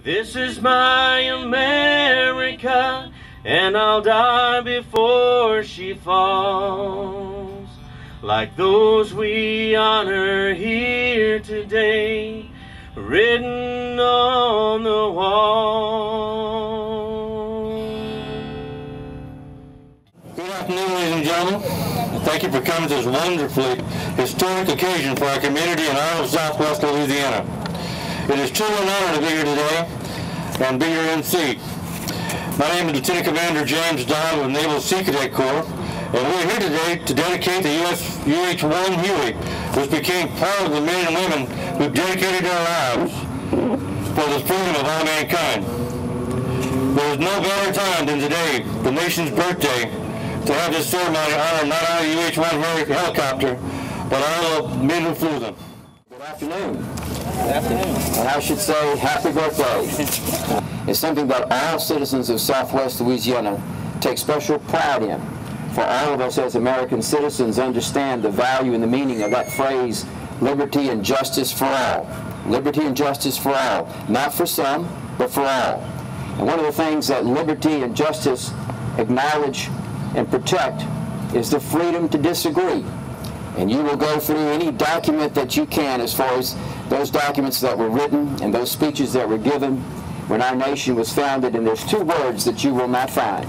This is my America, and I'll die before she falls. Like those we honor here today, written on the wall. Good afternoon, ladies and gentlemen. Thank you for coming to this wonderfully historic occasion for our community in Arnold, Southwest Louisiana. It is truly an honor to be here today and be your MC. My name is Lieutenant Commander James Dodd of the Naval Sea Cadet Corps, and we're here today to dedicate the UH-1 Huey, which became part of the men and women who dedicated their lives for the freedom of all mankind. There is no better time than today, the nation's birthday, to have this ceremony honor not only UH-1 helicopter, but all the men who flew them. Good afternoon. Good afternoon. And I should say, happy birthday. It's something that all citizens of Southwest Louisiana take special pride in. For all of us as American citizens understand the value and the meaning of that phrase, liberty and justice for all. Liberty and justice for all. Not for some, but for all. And one of the things that liberty and justice acknowledge and protect is the freedom to disagree. And you will go through any document that you can as far as those documents that were written and those speeches that were given when our nation was founded, and there's two words that you will not find.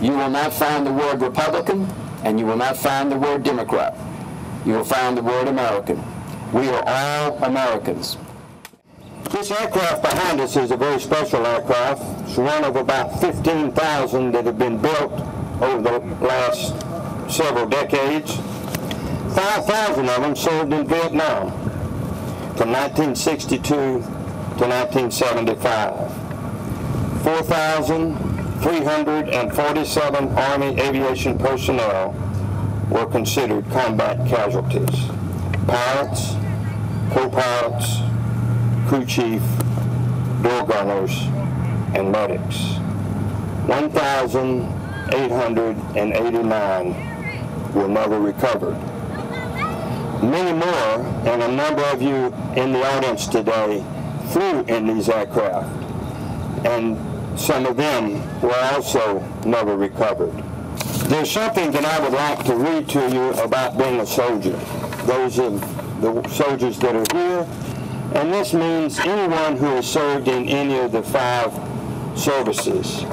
You will not find the word Republican, and you will not find the word Democrat. You will find the word American. We are all Americans. This aircraft behind us is a very special aircraft. It's one of about 15,000 that have been built over the last several decades. 5,000 of them served in Vietnam from 1962 to 1975. 4,347 Army aviation personnel were considered combat casualties. Pilots, co-pilots, crew chief, door gunners, and medics. 1,889 were never recovered. Many more, and a number of you in the audience today, flew in these aircraft, and some of them were also never recovered. There's something that I would like to read to you about being a soldier. Those of the soldiers that are here, and this means anyone who has served in any of the 5 services.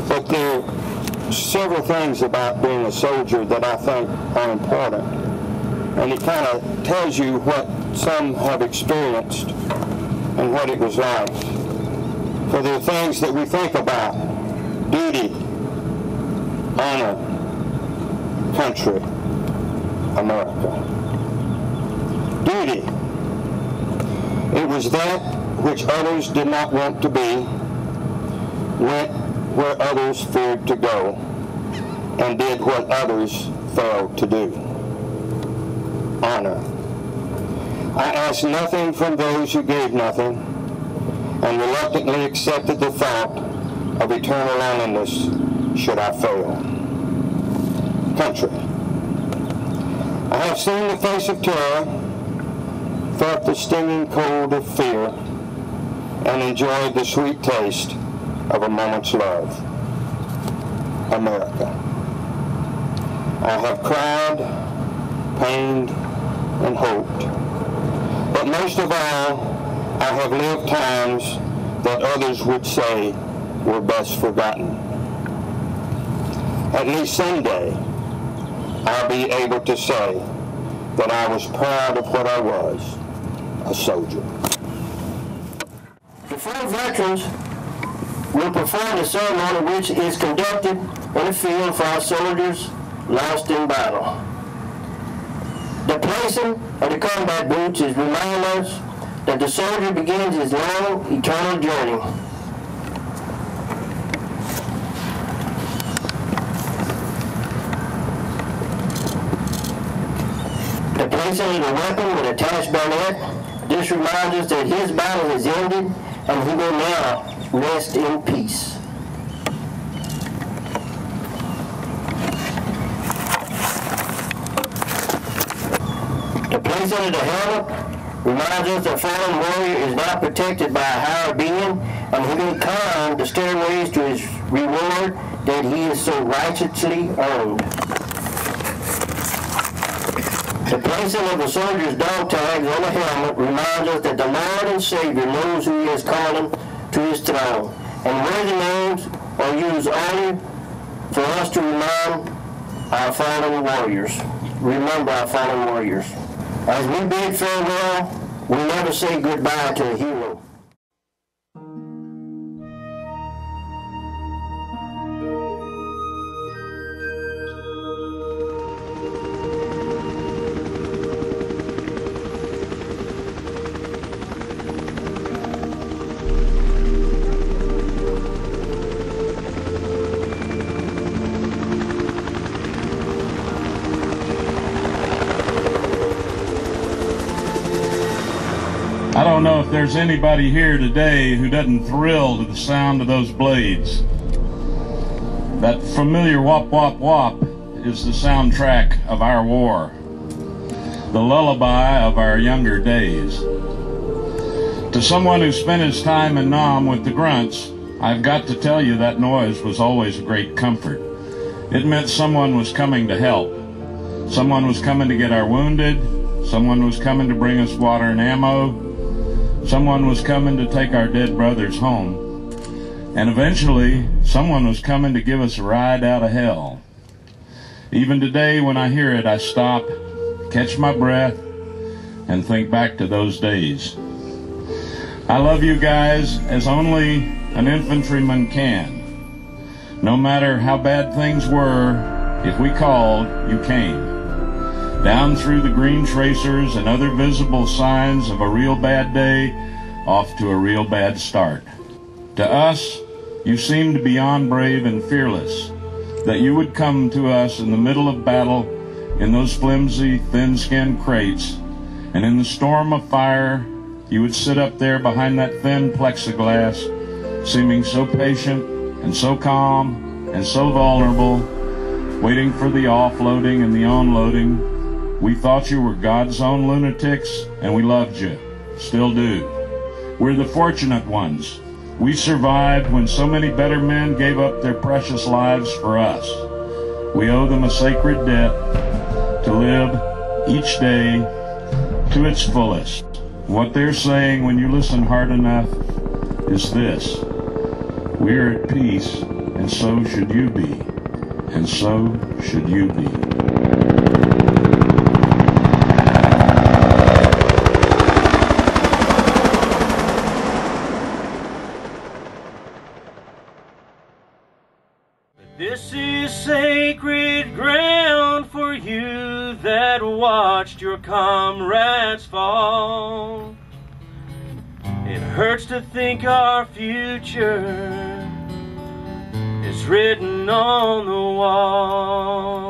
But there are several things about being a soldier that I think are important. And it kind of tells you what some have experienced and what it was like. For there are things that we think about: duty, honor, country, America. Duty. It was that which others did not want to be, went where others feared to go, and did what others failed to do. Honor. I asked nothing from those who gave nothing, and reluctantly accepted the thought of eternal loneliness should I fail. Country. I have seen the face of terror, felt the stinging cold of fear, and enjoyed the sweet taste of a moment's love. America. I have cried, pained, and hoped. But most of all, I have lived times that others would say were best forgotten. At least someday, I'll be able to say that I was proud of what I was, a soldier. The 4 veterans will perform the ceremony which is conducted in the field for our soldiers lost in battle. The placing of the combat boots is reminding us that the soldier begins his long, eternal journey. The placing of the weapon with attached bayonet, this reminds us that his battle has ended and he will now rest in peace. The placing of the helmet reminds us that fallen warrior is not protected by a higher being, and he may climb the stairways to his reward that he is so righteously earned. The placing of the soldier's dog tags on the helmet reminds us that the Lord and Savior knows who he has called him to his throne, and worthy names are used only for us to remind our fallen warriors. Remember our fallen warriors. As we bid farewell, we never say goodbye to a hero. I don't know if there's anybody here today who doesn't thrill to the sound of those blades. That familiar whop, whop, whop is the soundtrack of our war, the lullaby of our younger days. To someone who spent his time in Nam with the grunts, I've got to tell you that noise was always a great comfort. It meant someone was coming to help. Someone was coming to get our wounded. Someone was coming to bring us water and ammo. Someone was coming to take our dead brothers home. And eventually, someone was coming to give us a ride out of hell. Even today, when I hear it, I stop, catch my breath, and think back to those days. I love you guys as only an infantryman can. No matter how bad things were, if we called, you came. Down through the green tracers and other visible signs of a real bad day, off to a real bad start. To us, you seemed beyond brave and fearless, that you would come to us in the middle of battle in those flimsy, thin-skinned crates, and in the storm of fire, you would sit up there behind that thin plexiglass, seeming so patient and so calm and so vulnerable, waiting for the offloading and the onloading. We thought you were God's own lunatics, and we loved you. Still do. We're the fortunate ones. We survived when so many better men gave up their precious lives for us. We owe them a sacred debt to live each day to its fullest. What they're saying when you listen hard enough is this: we're at peace, and so should you be, and so should you be. This is sacred ground for you that watched your comrades fall. It hurts to think our future is written on the wall.